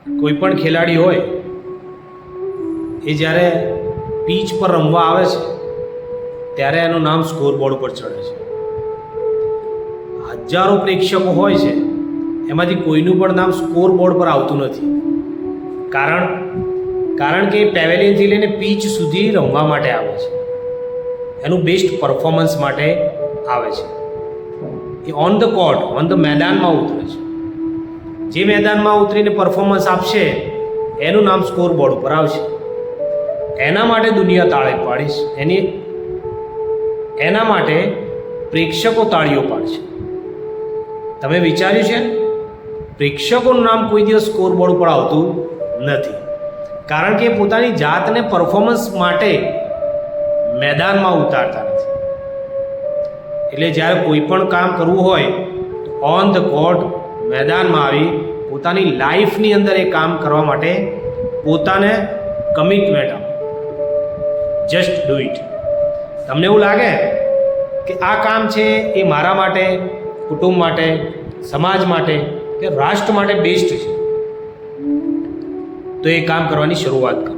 કોઈ પણ ખેલાડી હોય એ જ્યારે પીચ પર રમવા આવે છે ત્યારે એનું નામ સ્કોર બોર્ડ પર ચડે છે. હજારો પ્રેક્ષકો હોય છે, એમાંથી કોઈનું પણ નામ સ્કોર બોર્ડ પર આવતું નથી. કારણ કે પેવેલિયનથી લઈને પીચ સુધી રમવા માટે આવે છે, એનું બેસ્ટ પરફોર્મન્સ માટે આવે છે. એ on the court, on the મેદાનમાં ઉતરે છે. જે મેદાનમાં ઉતરીને પરફોર્મન્સ આપશે એનું નામ સ્કોર બોર્ડ ઉપર આવશે. એના માટે દુનિયા તાળી પાડીશ, એના માટે પ્રેક્ષકો તાળીઓ પાડશે. તમે વિચાર્યું છે? પ્રેક્ષકોનું નામ કોઈ દિવસ સ્કોર બોર્ડ ઉપર આવતું નથી, કારણ કે પોતાની જાતને પરફોર્મન્સ માટે મેદાનમાં ઉતારતા નથી. એટલે જ્યારે કોઈ પણ કામ કરવું હોય તો ઓન ધ કોર્ટ, મેદાનમાં આવી પોતાની લાઈફની અંદર એ કામ કરવા માટે પોતાને કમિટમેન્ટ આપો. Just do it. તમને એવું લાગે કે આ કામ છે એ મારા માટે, કુટુંબ માટે, સમાજ માટે કે રાષ્ટ્ર માટે બેસ્ટ છે, તો એ કામ કરવાની શરૂઆત કરો.